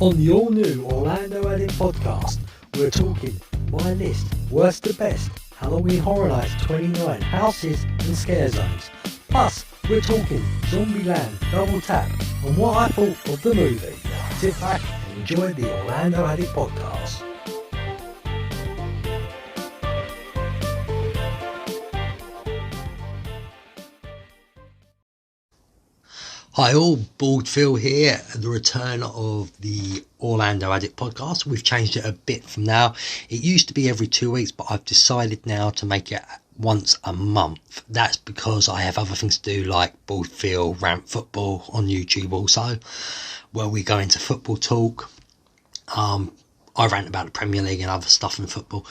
On the all-new Orlando Addict podcast, we're talking my list, worst to best, Halloween Horror Nights 29, houses and scare zones. Plus, we're talking Zombieland Double Tap and what I thought of the movie. Sit back and enjoy the Orlando Addict podcast. Hi all, Baldphill here, the return of the Orlando Addict podcast. We've changed it a bit from now. It used to be every 2 weeks, but I've decided now to make it once a month. That's because I have other things to do, like Baldphill Rant Football on YouTube also, where we go into football talk. I rant about the Premier League and other stuff in football,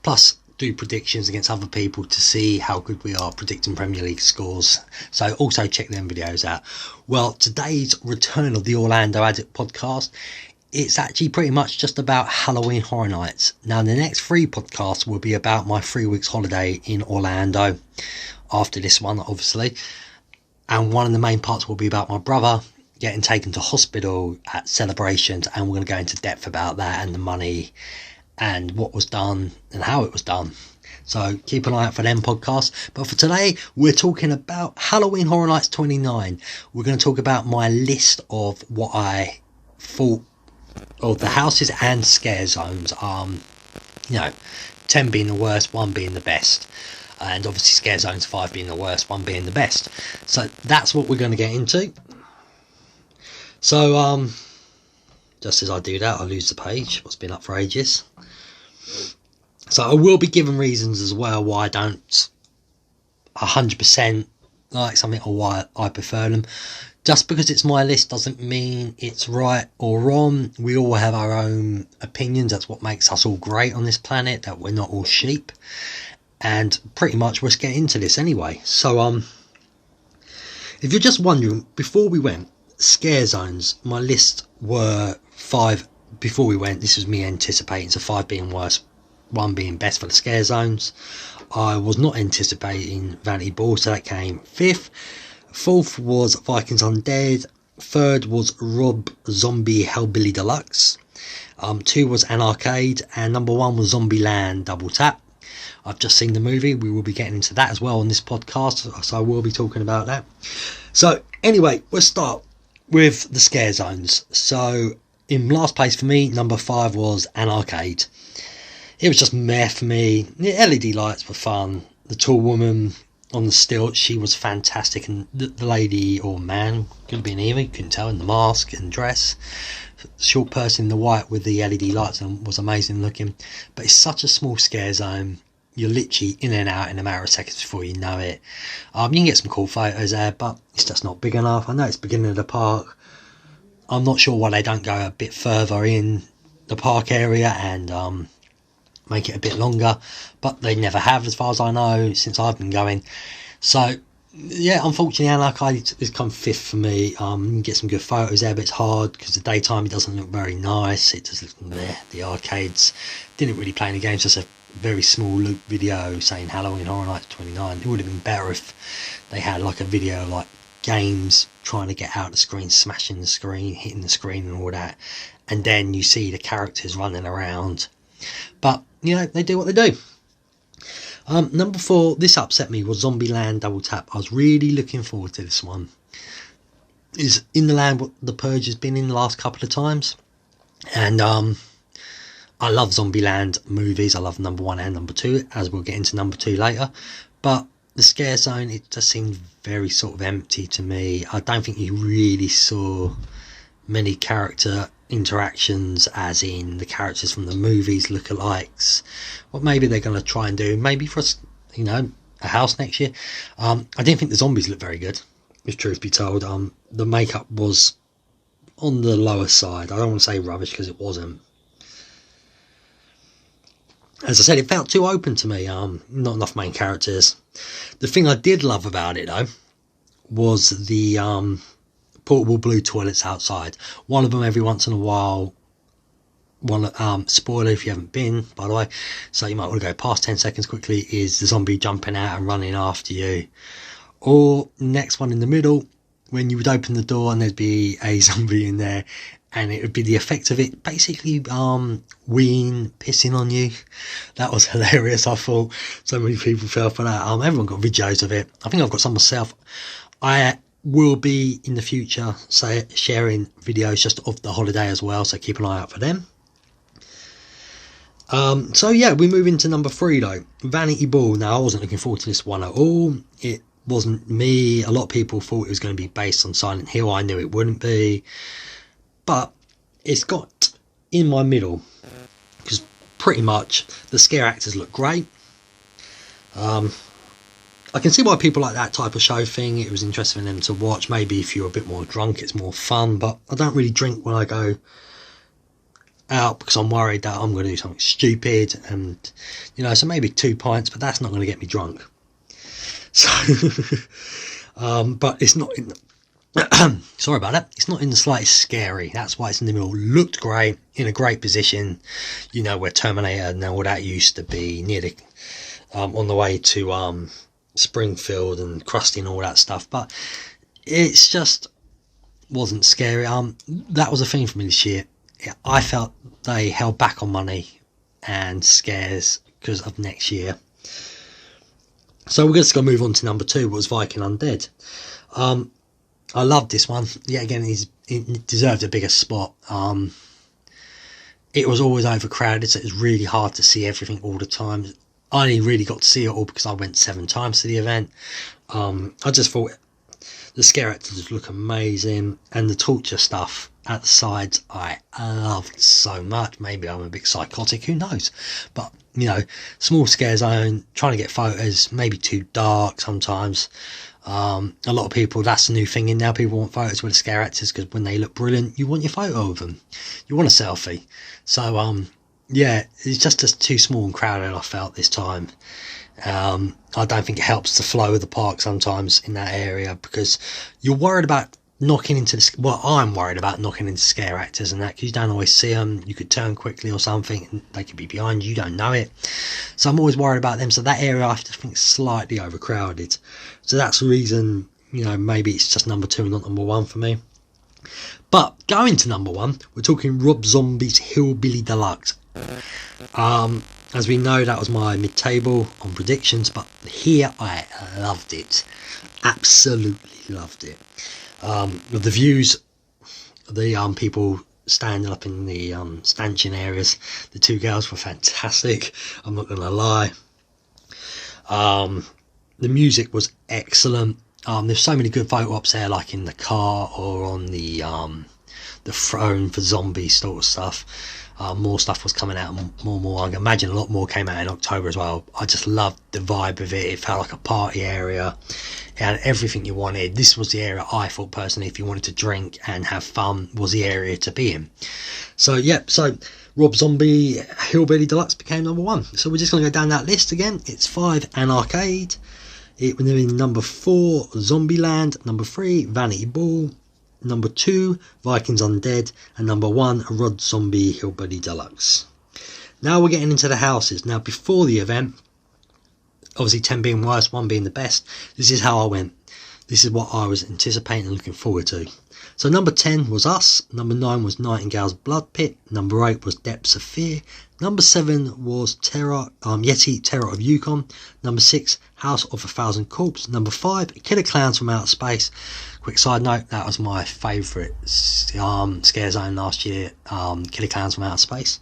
plus do predictions against other people to see how good we are predicting Premier League scores. So also check them videos out. Well, today's return of the Orlando Addict podcast, it's actually pretty much just about Halloween Horror Nights. Now, the next 3 podcasts will be about my 3 weeks holiday in Orlando after this one, obviously. And one of the main parts will be about my brother getting taken to hospital at Celebrations, and we're going to go into depth about that and the money and what was done and how it was done. So keep an eye out for them podcasts. But for today, we're talking about Halloween Horror Nights 29. We're going to talk about my list of what I thought of the houses and scare zones. 10 being the worst, 1 being the best. And obviously scare zones, 5 being the worst, 1 being the best. So that's what we're going to get into. So, just as I do that, I lose the page. What's been up for ages. So I will be giving reasons as well why I don't 100% like something or why I prefer them. Just because it's my list doesn't mean it's right or wrong. We all have our own opinions. That's what makes us all great on this planet, that we're not all sheep. And pretty much let's get into this anyway. So if you're just wondering, before we went, scare zones, my list were 5 before we went. This was me anticipating, so 5 being worst, 1 being best for the scare zones. I was not anticipating Vanity Ball, so that came 5th. 4th was Vikings Undead. 3rd was Rob Zombie Hellbilly Deluxe. 2 was An Arcade, and number 1 was Zombieland Double Tap. I've just seen the movie. We will be getting into that as well on this podcast, so I will be talking about that. So anyway, let's start with the scare zones. So in last place for me, number 5 was An Arcade. It was just meh for me. The LED lights were fun. The tall woman on the stilt, she was fantastic. And the lady or man, could have been either, you couldn't tell, in the mask and dress. Short person in the white with the LED lights on was amazing looking. But it's such a small scare zone. You're literally in and out in a matter of seconds before you know it. You can get some cool photos there, but it's just not big enough. I know it's beginning of the park. I'm not sure why they don't go a bit further in the park area and make it a bit longer, but they never have, as far as I know, since I've been going. So yeah, unfortunately An Arcade has come 5th for me. You can get some good photos there, but it's hard because the daytime it doesn't look very nice. It just looks there. The arcades didn't really play any games, just a very small loop video saying Halloween Horror Nights 29. It would have been better if they had like a video like games trying to get out the screen, smashing the screen, hitting the screen and all that, and then you see the characters running around. But you know, they do what they do. Number 4, this upset me, was Zombieland Double Tap. I was really looking forward to this one. Is in the land what the Purge has been in the last couple of times, and I love Zombieland movies. I love number 1 and number 2, as we'll get into number 2 later. But the scare zone, it just seemed very sort of empty to me. I don't think you really saw many character interactions, as in the characters from the movies, lookalikes. What maybe they're going to try and do, maybe for us, you know, a house next year. I didn't think the zombies looked very good, if truth be told. The makeup was on the lower side. I don't want to say rubbish because it wasn't. As I said, it felt too open to me. Not enough main characters. The thing I did love about it though was the portable blue toilets outside. One of them every once in a while. Spoiler if you haven't been, by the way, so you might want to go past 10 seconds quickly, is the zombie jumping out and running after you. Or next one in the middle, when you would open the door and there'd be a zombie in there, and it would be the effect of it basically weeing, pissing on you. That was hilarious. I thought so many people fell for that. Everyone got videos of it. I think I've got some myself. I will be in the future sharing videos just of the holiday as well, so keep an eye out for them. So yeah, we move into number 3 though, Vanity Ball. Now I wasn't looking forward to this one at all. It wasn't me. A lot of people thought it was going to be based on Silent Hill. I knew it wouldn't be, but it's got in my middle because pretty much the scare actors look great. I can see why people like that type of show thing. It was interesting for them to watch. Maybe if you're a bit more drunk, it's more fun, but I don't really drink when I go out because I'm worried that I'm going to do something stupid, and you know, so maybe 2 pints, but that's not going to get me drunk. So but it's not in the sorry about that, it's not in the slightest scary. That's why it's in the middle. Looked great, in a great position, you know, where Terminator and all that used to be, near the on the way to Springfield and Krusty and all that stuff, but it's just wasn't scary. That was a thing for me this year. I felt they held back on money and scares because of next year. So we're just going to move on to number 2, which was Viking Undead. I loved this one. Yeah, again, it deserved a bigger spot. It was always overcrowded, so it was really hard to see everything all the time. I only really got to see it all because I went 7 times to the event. I just thought the scare actors look amazing, and the torture stuff at the sides I loved so much. Maybe I'm a bit psychotic, who knows, but you know, small scare zone, trying to get photos, maybe too dark sometimes. A lot of people, that's the new thing in now, people want photos with the scare actors because when they look brilliant, you want your photo of them, you want a selfie. So yeah, it's just too small and crowded, I felt this time. I don't think it helps the flow of the park sometimes in that area, because you're worried about knocking into I'm worried about knocking into scare actors and that, because you don't always see them. You could turn quickly or something and they could be behind you, don't know it. So I'm always worried about them. So that area I just think is slightly overcrowded. So that's the reason, you know, maybe it's just number 2 and not number 1 for me. But going to number 1, we're talking Rob Zombie's Hillbilly Deluxe. As we know, that was my mid-table on predictions, but here I loved it. Absolutely loved it. With the views, the people standing up in the stanchion areas, the 2 girls were fantastic, I'm not going to lie. The music was excellent. There's so many good photo ops there, like in the car or on the throne for zombie sort of stuff. More stuff was coming out, more. I can imagine a lot more came out in October as well. I just loved the vibe of it. It felt like a party area. It had everything you wanted. This was the area I thought personally, if you wanted to drink and have fun, was the area to be in. So yeah, so Rob Zombie Hillbilly Deluxe became number 1. So we're just going to go down that list again. It's 5, An Arcade. It was in number 4, Zombieland. Number 3, Vanity Ball. Number 2, Vikings Undead, and number 1, Rob Zombie Hillbilly Deluxe. Now we're getting into the houses. Now before the event, obviously 10 being worst, 1 being the best, this is how I went. This is what I was anticipating and looking forward to. So number 10 was Us, number 9 was Nightingale's Blood Pit, number 8 was Depths of Fear, number 7 was Yeti Terror of Yukon, number 6 House of a Thousand Corpses, number 5 Killer Clowns from Outer Space. Quick side note, that was my favourite scare zone last year, Killer Clowns from Outer Space.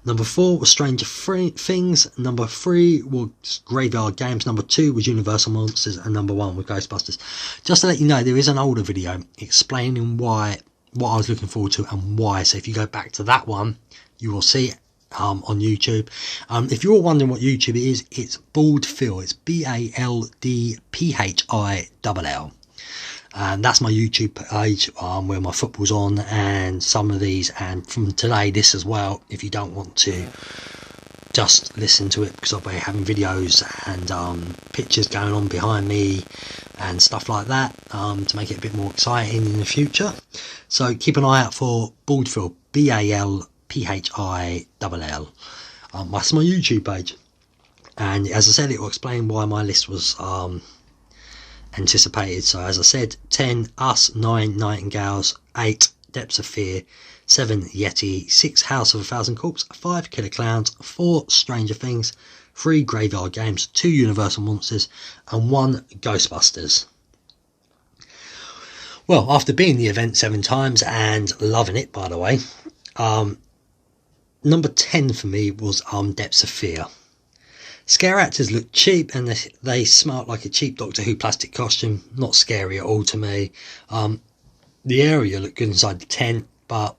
Number 4 was Stranger Things, number 3 was Graveyard Games, number 2 was Universal Monsters, and number 1 was Ghostbusters. Just to let you know, there is an older video explaining what I was looking forward to and why, so if you go back to that one, you will see it on YouTube. If you're wondering what YouTube is, it's Baldphill, it's Baldphill. And that's my YouTube page where my football's on and some of these, and from today this as well, if you don't want to just listen to it, because I'll be having videos and pictures going on behind me and stuff like that to make it a bit more exciting in the future. So keep an eye out for Baldphill, Baldphill. That's my YouTube page, and as I said, it will explain why my list was anticipated. So as I said, 10 Us, 9 Nightingales, 8 Depths of Fear, 7 Yeti, 6 House of a Thousand Corpses, 5 Killer Clowns, 4 Stranger Things, 3 Graveyard Games, 2 Universal Monsters, and 1 Ghostbusters. Well, after being the event 7 times and loving it, by the way, number 10 for me was Depths of Fear. Scare actors looked cheap and they smelt like a cheap Doctor Who plastic costume. Not scary at all to me. The area looked good inside the tent, but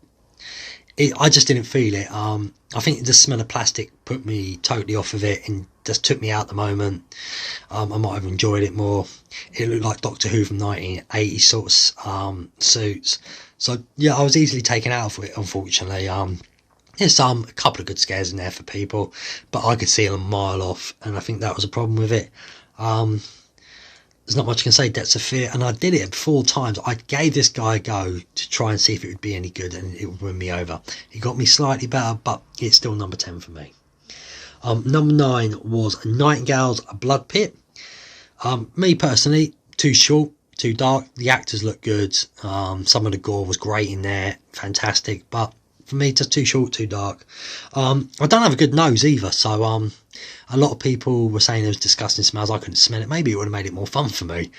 I just didn't feel it. I think the smell of plastic put me totally off of it and just took me out the moment. I might have enjoyed it more. It looked like Doctor Who from 1980 sorts suits. So yeah, I was easily taken out of it, unfortunately. There's a couple of good scares in there for people, but I could see them a mile off, and I think that was a problem with it. There's not much I can say. Depths of Fear, and I did it 4 times. I gave this guy a go to try and see if it would be any good, and it would win me over. It got me slightly better, but it's still number 10 for me. Number 9 was Nightingale's Blood Pit. Me personally, too short, too dark. The actors look good. Some of the gore was great in there, fantastic, but for me, just too short, too dark. I don't have a good nose either, so a lot of people were saying there was disgusting smells. I couldn't smell it. Maybe it would have made it more fun for me,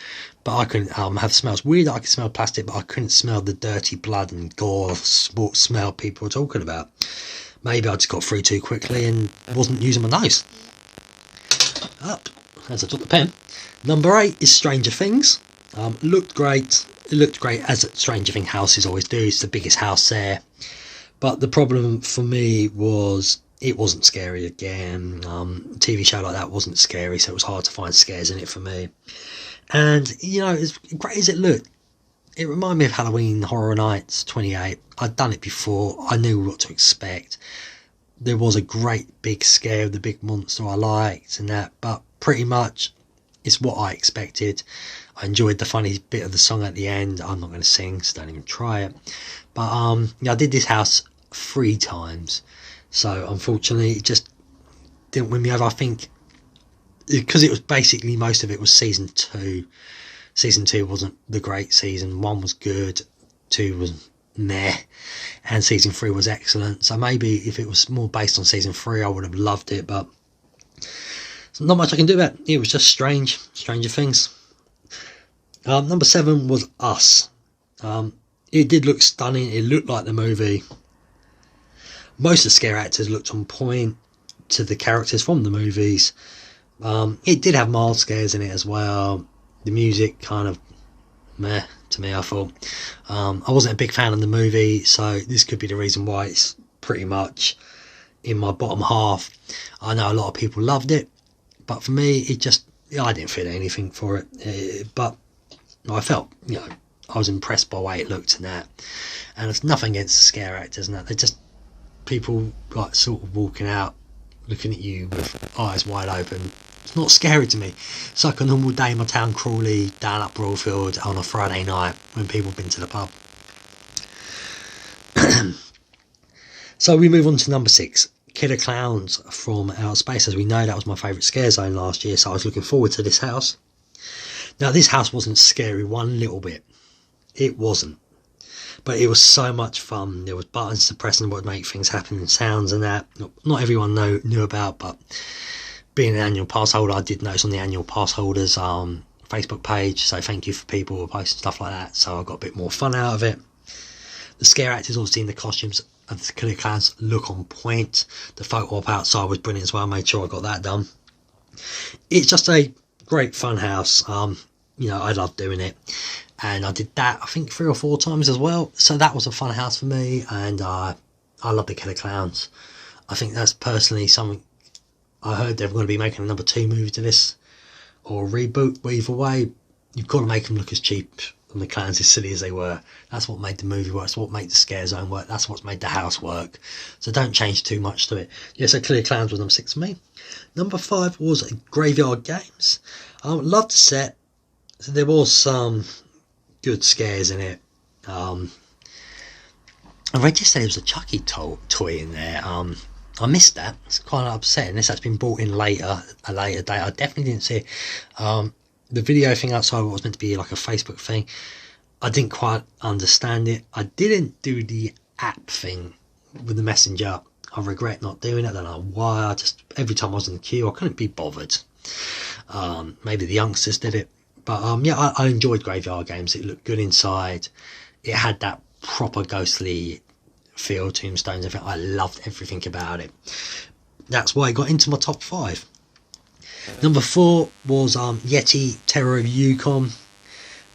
but I couldn't have smells. Weird that I could smell plastic, but I couldn't smell the dirty blood and gore smell people were talking about. Maybe I just got through too quickly and wasn't using my nose. Up, as I took the pen. Number 8 is Stranger Things. Looked great. It looked great, as Stranger Things houses always do. It's the biggest house there. But the problem for me was it wasn't scary again. A TV show like that wasn't scary, so it was hard to find scares in it for me. And, you know, as great as it looked, it reminded me of Halloween Horror Nights 28. I'd done it before. I knew what to expect. There was a great big scare of the big monster I liked and that, but pretty much it's what I expected. I enjoyed the funny bit of the song at the end. I'm not going to sing, so don't even try it. But yeah, I did this house 3 times, so unfortunately it just didn't win me over. I think because it was basically, most of it was season 2. Season 2 wasn't the great season. 1 was good, 2 was meh, and season 3 was excellent. So maybe if it was more based on season 3 I would have loved it, but not much I can do about it. It was just Stranger Things. Number 7 was Us. It did look stunning. It looked like the movie. Most of the scare actors looked on point to the characters from the movies. It did have mild scares in it as well. The music kind of meh to me, I thought. I wasn't a big fan of the movie, so this could be the reason why it's pretty much in my bottom half. I know a lot of people loved it, but for me, I didn't feel anything for it. But I felt, you know, I was impressed by the way it looked and that. And it's nothing against the scare actors and that. They're just people like sort of walking out, looking at you with eyes wide open. It's not scary to me. It's like a normal day in my town, Crawley, down up Baldphill on a Friday night when people have been to the pub. So we move on to number 6, Killer Clowns from Outer Space. As we know, that was my favourite scare zone last year, so I was looking forward to this house. Now, this house wasn't scary one little bit. It wasn't. But it was so much fun. There was buttons to press and would make things happen and sounds and that. Not everyone knew about, but being an annual pass holder, I did notice on the annual pass holders Facebook page. So thank you for people who posting stuff like that. So I got a bit more fun out of it. The scare actors, obviously, in the costumes of the Killer Clowns look on point. The photo op outside was brilliant as well. I made sure I got that done. It's just a great fun house. You know, I love doing it. And I did that, I think, 3 or 4 times as well. So that was a fun house for me. And I love the Killer Clowns. I think that's personally something. I heard they're going to be making a number 2 movie to this, or a reboot. But either way, you've got to make them look as cheap and the clowns as silly as they were. That's what made the movie work. That's what made the scare zone work. That's what's made the house work. So don't change too much to it. Yeah, so Killer Clowns was number 6 for me. Number 5 was Graveyard Games. Loved the set. So there was some good scares in it. I read yesterday there was a Chucky toy in there. I missed that. It's quite upsetting. This has been brought in a later date. I definitely didn't see it. The video thing outside was meant to be like a Facebook thing. I didn't quite understand it. I didn't do the app thing with the messenger. I regret not doing it. I don't know why. I just, every time I was in the queue, I couldn't be bothered. Maybe the youngsters did it. But yeah, I enjoyed Graveyard Games. It looked good inside. It had that proper ghostly feel, tombstones, everything. I loved everything about it. That's why it got into my top 5. Number 4 was Yeti Terror of Yukon.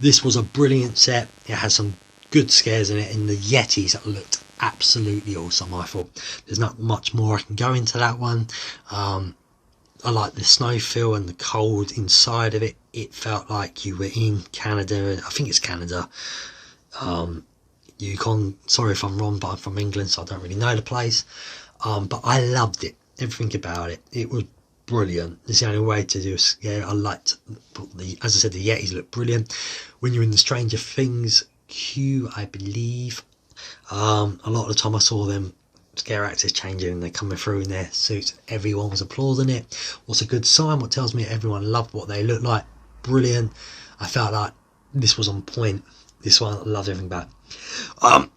This was a brilliant set. It had some good scares in it, and the Yetis that looked absolutely awesome. I thought there's not much more I can go into that one. I like the snow feel and the cold inside of it. It felt like you were in Canada. I think it's Canada. Yukon. Sorry if I'm wrong, but I'm from England, so I don't really know the place. But I loved it. Everything about it. It was brilliant. It's the only way to do a scare. I liked as I said, the Yetis look brilliant. When you're in the Stranger Things queue, I believe, a lot of the time I saw them scare actors changing and they're coming through in their suits. Everyone was applauding it. What's a good sign? What tells me everyone loved what they looked like. Brilliant. I felt like this was on point. This one, I loved everything about it.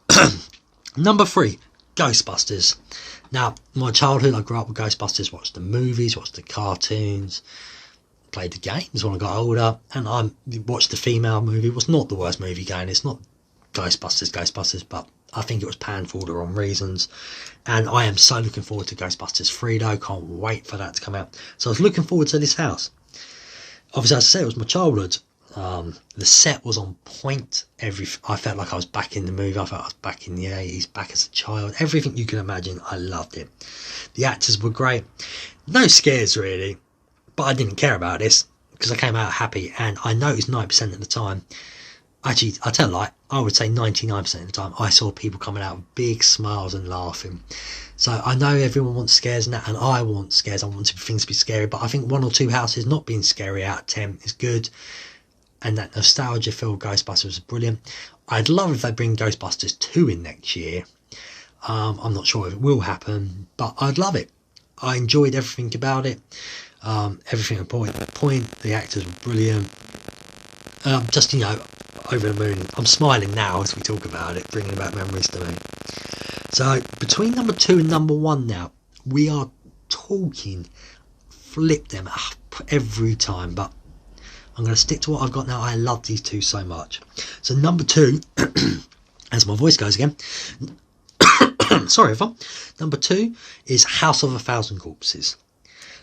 Number 3, Ghostbusters. Now, my childhood, I grew up with Ghostbusters, watched the movies, watched the cartoons, played the games when I got older, and I watched the female movie. It was not the worst movie going. It's not Ghostbusters, but I think it was panned for all the wrong reasons. And I am so looking forward to Ghostbusters 3 though. Can't wait for that to come out. So I was looking forward to this house. Obviously, as I said, it was my childhood. The set was on point. I felt like I was back in the movie. I felt I was back in the 80s, back as a child. Everything you can imagine, I loved it. The actors were great. No scares really, but I didn't care about this because I came out happy, and I noticed 9% of the time. Actually, I tell a lie, I would say 99% of the time, I saw people coming out with big smiles and laughing. So I know everyone wants scares and that, and I want scares. I want things to be scary, but I think 1 or 2 houses not being scary out of 10 is good. And that nostalgia feel Ghostbusters was brilliant. I'd love if they bring Ghostbusters 2 in next year. I'm not sure if it will happen, but I'd love it. I enjoyed everything about it. Everything on point. The actors were brilliant. Just, over the moon. I'm smiling now as we talk about it, bringing back memories to me. So between number 2 and number 1 now, we are talking flip them up every time, but I'm going to stick to what I've got now. I love these two so much. So number 2, as my voice goes again, sorry everyone, number 2 is House of a Thousand Corpses.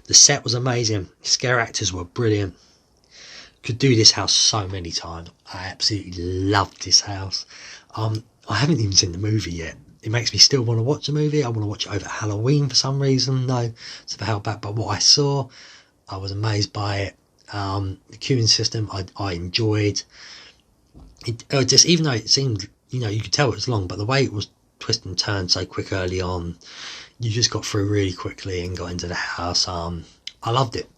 The set was amazing. Scare actors were brilliant. Could do this house so many times. I absolutely loved this house. I haven't even seen the movie yet. It makes me still want to watch the movie. I want to watch it over Halloween for some reason. No, it's for held back. But what I saw, I was amazed by it. The queuing system, I enjoyed. It just, even though it seemed, you could tell it was long, but the way it was twist and turn so quick early on, you just got through really quickly and got into the house. I loved it.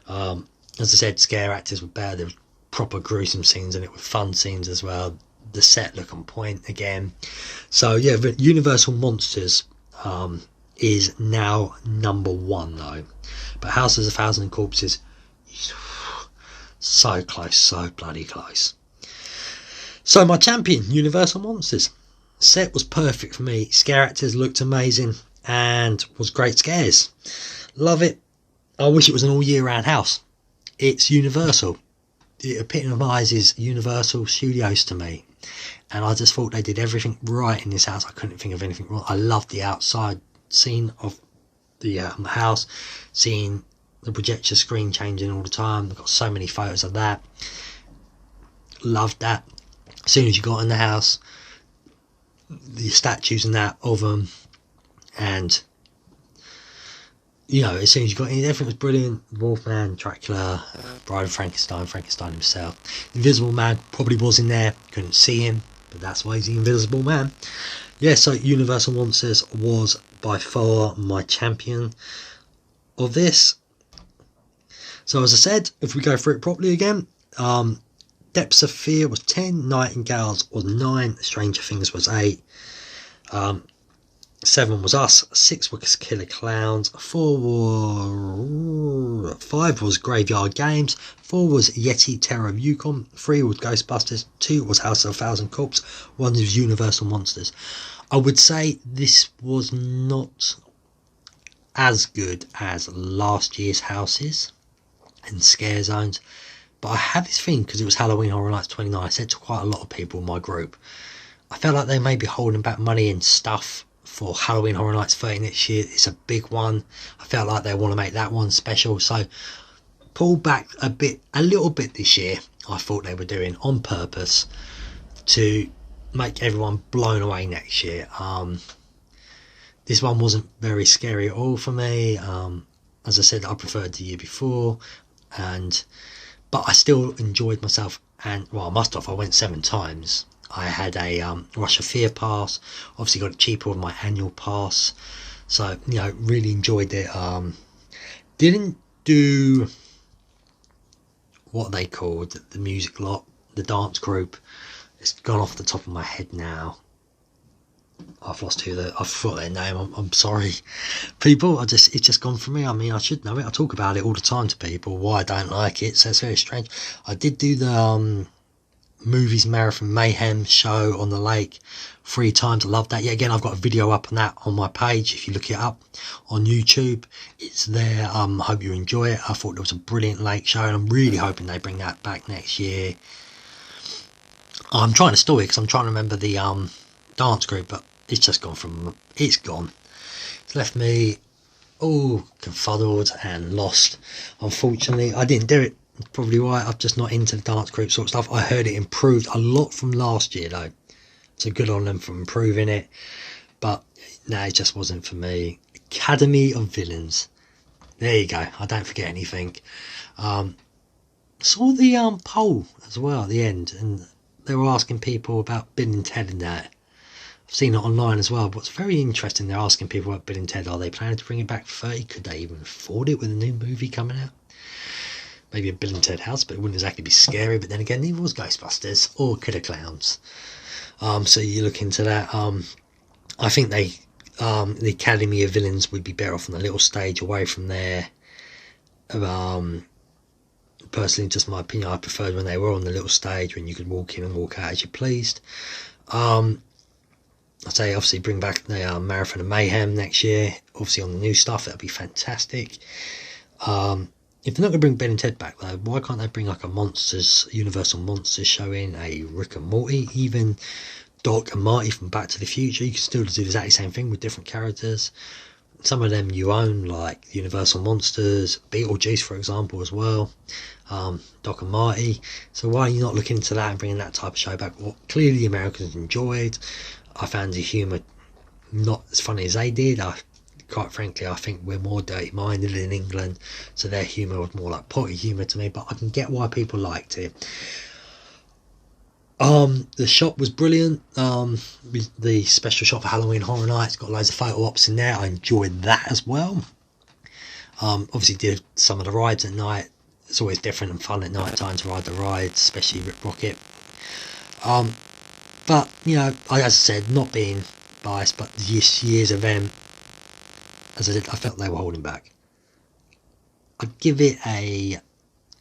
As I said, scare actors were better. There was proper gruesome scenes in it with fun scenes as well. The set look on point again. So yeah, but Universal Monsters is now number 1 though. But House of a Thousand Corpses, so close, so bloody close. So my champion, Universal Monsters. Set was perfect for me. Scare actors looked amazing and was great scares. Love it. I wish it was an all year round house. It's Universal. It epitomises Universal Studios to me. And I just thought they did everything right in this house. I couldn't think of anything wrong. I loved the outside scene of the house, seeing the projector screen changing all the time. I've got so many photos of that. Loved that. As soon as you got in the house, the statues and that of them, and as soon as you got in, everything was brilliant. Wolfman, Dracula, Bride of Frankenstein himself. Invisible Man probably was in there, couldn't see him, but that's why he's the Invisible Man. Yeah, so Universal Monsters was by far my champion of this. So as I said, if we go through it properly again, Depths of Fear was 10, Nightingales was 9, Stranger Things was 8. 7 was Us, 6 was Killer Clowns, 5 was Graveyard Games, 4 was Yeti Terror of Yukon, 3 was Ghostbusters, 2 was House of a Thousand Corpses, 1 was Universal Monsters. I would say this was not as good as last year's Houses and Scare Zones, but I have this thing, because it was Halloween Horror Nights 29, I said to quite a lot of people in my group, I felt like they may be holding back money and stuff for Halloween Horror Nights 30 next year. It's a big one. I felt like they want to make that one special, so pull back a little bit this year. I thought they were doing on purpose to make everyone blown away next year. This one wasn't very scary at all for me. As I said, I preferred the year before, but I still enjoyed myself. And well, I must have. I went 7 times. I had a Rush of Fear pass. Obviously got it cheaper with my annual pass, so really enjoyed it. Didn't do what they called the music lot, the dance group. It's gone off the top of my head now. I've forgot their name. I'm sorry, people. It's just gone from me. I mean, I should know it. I talk about it all the time to people why I don't like it. So it's very strange. I did do the Movies Marathon Mayhem show on the lake 3 times. I loved that. Yeah, again, I've got a video up on that on my page. If you look it up on YouTube, it's there. I hope you enjoy it. I thought it was a brilliant lake show, and I'm really hoping they bring that back next year. I'm trying to store it because I'm trying to remember the dance group, but it's just gone. It's gone. It's left me all confuddled and lost. Unfortunately, I didn't do it. Probably why I'm just not into the dance group sort of stuff. I heard it improved a lot from last year though, so good on them for improving it, but no, it just wasn't for me. Academy of Villains, there you go. I don't forget anything. Saw the poll as well at the end, and they were asking people about Bill and Ted and that. I've seen it online as well, but it's very interesting. They're asking people about Bill and Ted. Are they planning to bring it back for 30? Could they even afford it with a new movie coming out? Maybe a Bill and Ted house, but it wouldn't exactly be scary. But then again, neither was Ghostbusters or Killer Clowns. So you look into that. I think the Academy of Villains would be better off on a little stage away from there. Personally, just my opinion, I preferred when they were on the little stage when you could walk in and walk out as you pleased. I'd say obviously bring back the Marathon of Mayhem next year. Obviously on the new stuff, that'd be fantastic. If they're not going to bring Ben and Ted back though, why can't they bring like a Universal Monsters show in, a Rick and Morty, even Doc and Marty from Back to the Future? You can still do the exact same thing with different characters. Some of them you own, like Universal Monsters, Beetlejuice for example as well, Doc and Marty. So why are you not looking into that and bringing that type of show back? Well, clearly the Americans enjoyed. I found the humour not as funny as they did. Quite frankly, I think we're more dirty-minded in England, so their humour was more like potty humour to me, but I can get why people liked it. The shop was brilliant. The special shop for Halloween Horror Nights got loads of photo ops in there. I enjoyed that as well. Obviously did some of the rides at night. It's always different and fun at night time to ride the rides, especially Rip Rocket. But as I said, not being biased, but this year's event, as I said, I felt they were holding back. I'd give it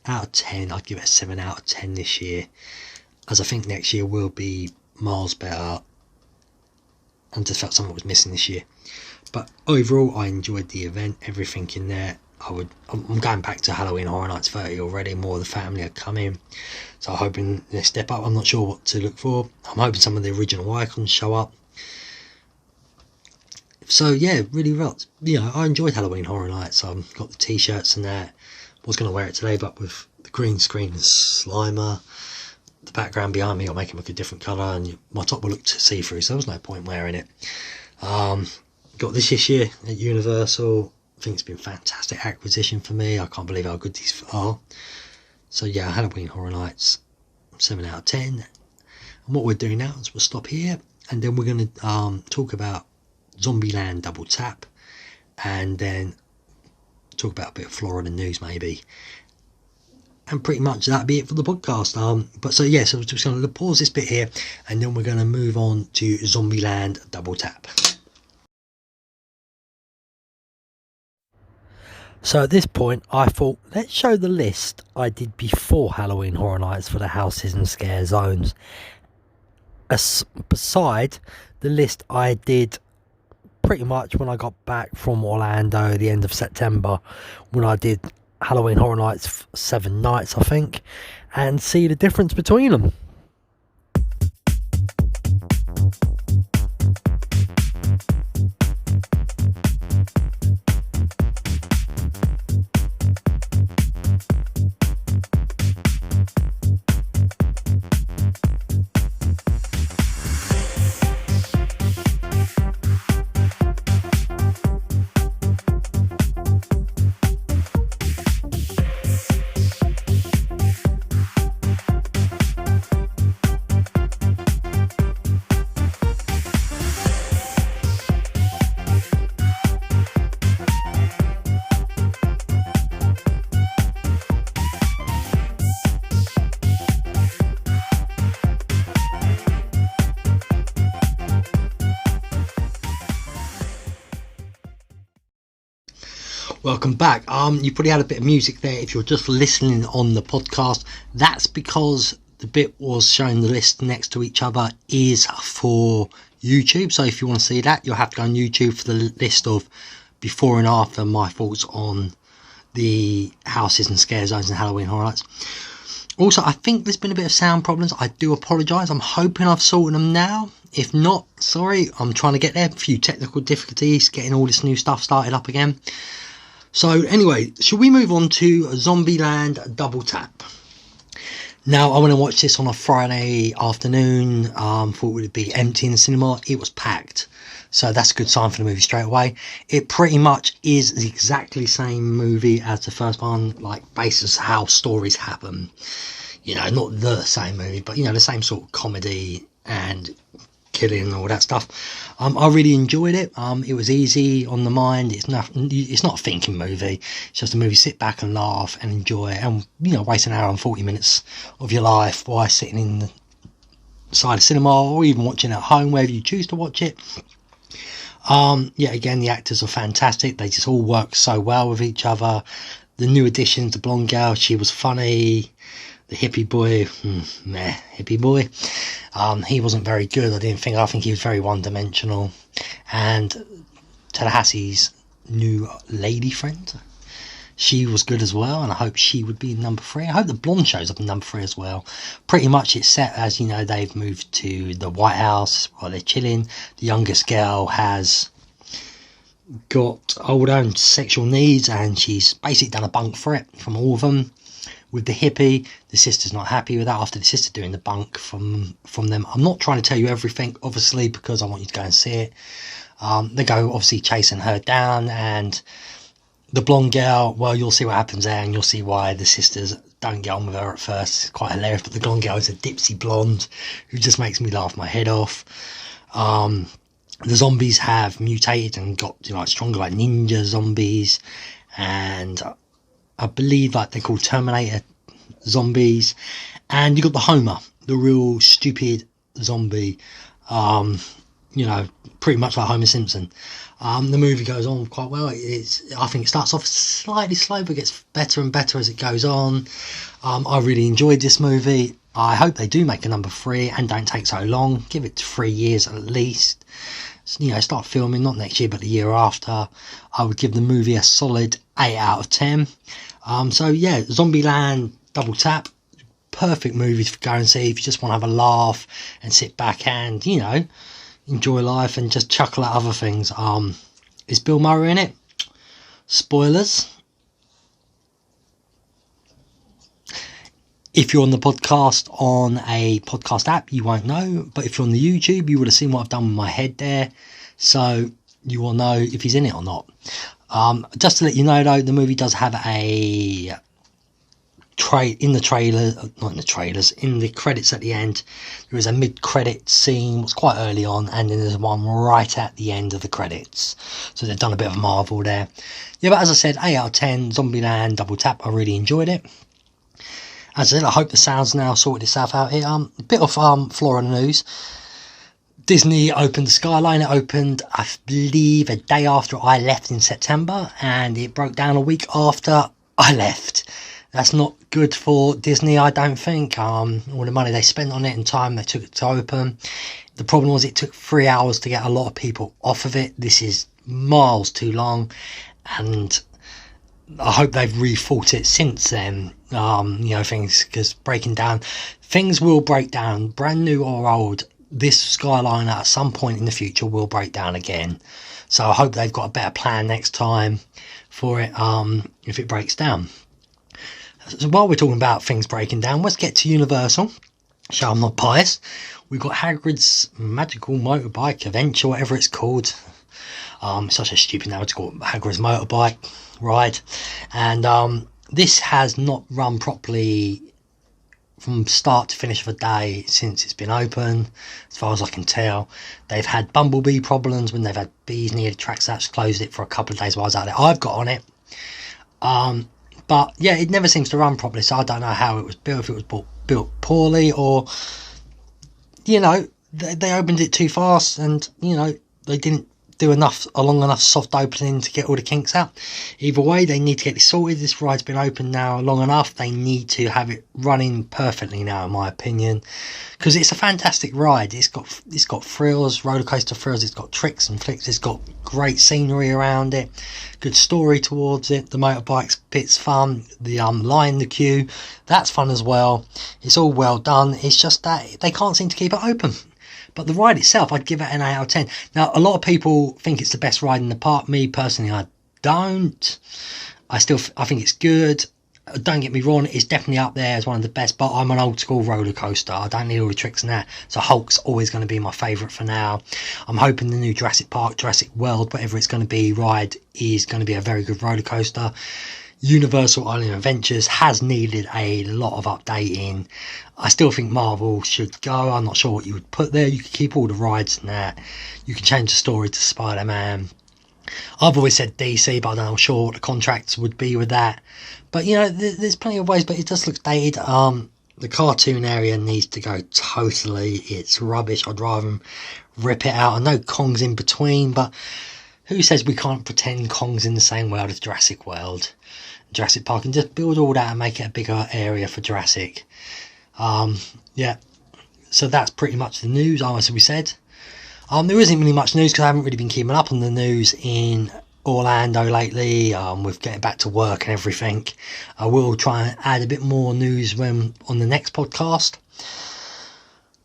out of 10. I'd give it a 7 out of 10 this year, as I think next year will be miles better, and just felt something was missing this year. But overall, I enjoyed the event, everything in there. I'm going back to Halloween Horror Nights 30 already. More of the family are coming, so I'm hoping they step up. I'm not sure what to look for. I'm hoping some of the original icons show up. So yeah, really well. I enjoyed Halloween Horror Nights. Got the t-shirts and that. I was going to wear it today, but with the green screen and Slimer, the background behind me, I'll make it look a different colour, and my top will look see-through, so there was no point wearing it. Got this year at Universal. I think it's been a fantastic acquisition for me. I can't believe how good these are. So yeah, Halloween Horror Nights, 7 out of 10. And what we're doing now is we'll stop here, and then we're going to talk about Zombieland Double Tap, and then talk about a bit of Florida news maybe, and pretty much that'd be it for the podcast. So we're just going to pause this bit here, and then we're going to move on to Zombieland Double Tap. So at this point, I thought, let's show the list I did before Halloween Horror Nights for the houses and scare zones. Beside the list I did pretty much when I got back from Orlando the end of September, when I did Halloween Horror Nights 7 nights, I think, and see the difference between them. Welcome back. You probably had a bit of music there if you're just listening on the podcast. That's because the bit was showing the list next to each other is for YouTube. So if you want to see that, you'll have to go on YouTube for the list of before and after my thoughts on the houses and scare zones and Halloween Horror Nights. Also, I think there's been a bit of sound problems. I do apologise. I'm hoping I've sorted them now. If not, sorry, I'm trying to get there. A few technical difficulties getting all this new stuff started up again. So anyway, shall we move on to Zombieland Double Tap? Now, I went to watch this on a Friday afternoon. Thought it would be empty in the cinema. It was packed. So that's a good sign for the movie straight away. It pretty much is the exactly same movie as the first one, like basis how stories happen. You know, not the same movie, but, you know, the same sort of comedy and killing and all that stuff. I really enjoyed it. It was easy on the mind. It's not a thinking movie. It's just a movie. Sit back and laugh and enjoy it, and, you know, waste an hour and 40 minutes of your life while sitting in the side of cinema or even watching at home, wherever you choose to watch it. Yeah, again, the actors are fantastic. They just all work so well with each other. The new additions, the blonde girl, she was funny. The hippie boy, hippie boy, he wasn't very good. I think he was very one-dimensional. And Tallahassee's new lady friend, she was good as well, and I hope she would be in number 3. I hope the blonde shows up in number 3 as well. Pretty much it's set as, you know, they've moved to the White House while they're chilling. The youngest girl has got all her own sexual needs, and she's basically done a bunk for it from all of them. With the hippie, the sister's not happy with that after the sister doing the bunk from them. I'm not trying to tell you everything, obviously, because I want you to go and see it. They go obviously chasing her down, and the blonde girl, well, you'll see what happens there, and you'll see why the sisters don't get on with her at first. It's quite hilarious, but the blonde girl is a dipsy blonde who just makes me laugh my head off. The zombies have mutated and got, you know, like stronger, like ninja zombies, and I believe like they're called Terminator zombies. And you got the Homer, the real stupid zombie, you know, pretty much like Homer Simpson. The movie goes on quite well. I think it starts off slightly slow, but gets better and better as it goes on. I really enjoyed this movie. I hope they do make a number 3 and don't take so long. Give it 3 years at least. You know, start filming, not next year, but the year after. I would give the movie a solid 8 out of 10. So yeah, Zombieland Double Tap, perfect movie to go and see if you just want to have a laugh and sit back and, you know, enjoy life and just chuckle at other things. Is Bill Murray in it? Spoilers. If you're on the podcast on a podcast app, you won't know. But if you're on the YouTube, you would have seen what I've done with my head there. So you will know if he's in it or not. Just to let you know, though, the movie does have a in the credits at the end. There is a mid-credit scene. It's quite early on, and then there's one right at the end of the credits. So they've done a bit of Marvel there. Yeah, but as I said, 8 out of 10, Zombieland Double Tap. I really enjoyed it. As I said, I hope the sound's now sorted itself out here. A bit of flora news. Disney opened the Skyline. It opened, I believe, a day after I left in September, and it broke down a week after I left. That's not good for Disney, I don't think. All the money they spent on it and time they took it to open. The problem was it took 3 hours to get a lot of people off of it. This is miles too long, and I hope they've rethought it since then. Things, because things will break down, brand new or old. This Skyline at some point in the future will break down again. So I hope they've got a better plan next time for it, if it breaks down. So while we're talking about things breaking down, let's get to Universal. So I'm not biased. We've got Hagrid's Magical Motorbike Adventure, whatever it's called. Such a stupid name to call it, Hagrid's Motorbike Ride. And this has not run properly from start to finish of a day since it's been open, as far as I can tell. They've had bumblebee problems when they've had bees near the tracks. That's closed it for a couple of days while I was out there. I've got on it. But yeah, it never seems to run properly, so I don't know how it was built, if it was built poorly, or, they opened it too fast, and, they didn't do a long enough soft opening to get all the kinks out. Either way, they need to get this sorted. This ride's been open now long enough. They need to have it running perfectly now, in my opinion, because it's a fantastic ride. It's got thrills, roller coaster thrills. It's got tricks and flicks. It's got great scenery around it, good story towards it. The motorbikes bit's fun. The line the queue, that's fun as well. It's all well done. It's just that they can't seem to keep it open. But the ride itself, I'd give it an 8 out of 10. Now, a lot of people think it's the best ride in the park. Me, personally, I don't. I think it's good. Don't get me wrong, it's definitely up there as one of the best, but I'm an old school roller coaster. I don't need all the tricks and that. So Hulk's always going to be my favourite for now. I'm hoping the new Jurassic Park, Jurassic World, whatever it's going to be, ride is going to be a very good roller coaster. Universal Island Adventures has needed a lot of updating. I still think Marvel should go. I'm not sure what you would put there. You could keep all the rides and that. You can change the story to Spider-Man. I've always said DC, but I'm not sure what the contracts would be with that. But, there's plenty of ways, but it just looks dated. The cartoon area needs to go totally. It's rubbish. I'd rather them rip it out. I know Kong's in between, but who says we can't pretend Kong's in the same world as Jurassic World? Jurassic Park, and just build all that and make it a bigger area for Jurassic. So that's pretty much the news, as we said. There isn't really much news because I haven't really been keeping up on the news in Orlando lately, with getting back to work and everything. I will try and add a bit more news on the next podcast.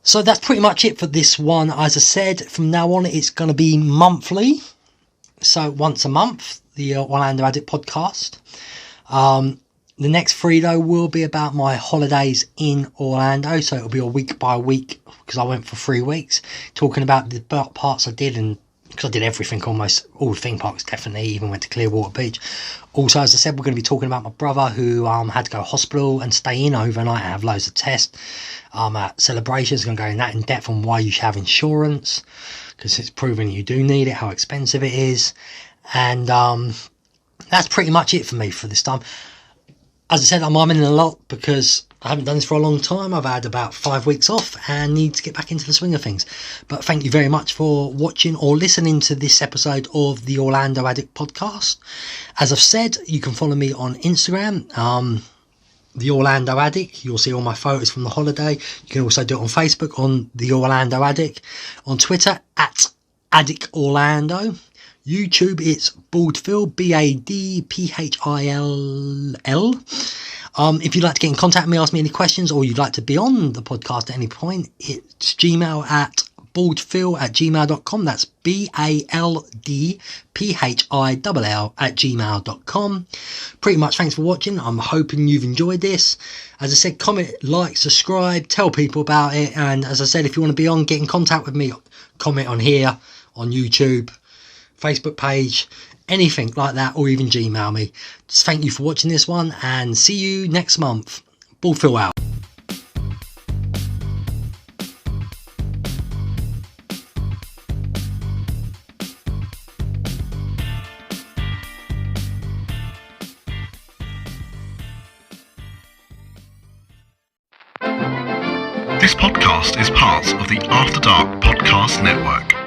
So that's pretty much it for this one. As I said, from now on it's going to be monthly, so once a month, the Orlando Addict podcast. The next 3 though will be about my holidays in Orlando, so it'll be a week by week, because I went for 3 weeks, talking about the parts I did, and because I did everything, almost all the theme parks, definitely, even went to Clearwater Beach. Also, as I said, we're going to be talking about my brother who had to go to hospital and stay in overnight and have loads of tests at Celebrations. Going to go in that in depth on why you should have insurance, because it's proven you do need it, how expensive it is. And that's pretty much it for me for this time. As I said, I'm in a lot because I haven't done this for a long time. I've had about 5 weeks off and need to get back into the swing of things. But thank you very much for watching or listening to this episode of the Orlando Addict podcast. As I've said, you can follow me on Instagram, the Orlando Addict. You'll see all my photos from the holiday. You can also do it on Facebook on the Orlando Addict. On Twitter at Addict Orlando. YouTube, it's Baldphill, Badphill. If you'd like to get in contact with me, ask me any questions, or you'd like to be on the podcast at any point, it's Gmail at baldphill@gmail.com. That's BALDPHILL@gmail.com. Pretty much, thanks for watching. I'm hoping you've enjoyed this. As I said, comment, like, subscribe, tell people about it. And as I said, if you want to be on, get in contact with me, comment on here, on YouTube, Facebook page, anything like that, or even Gmail me. Just thank you for watching this one, and see you next month. Baldphill out. This podcast is part of the After Dark Podcast Network.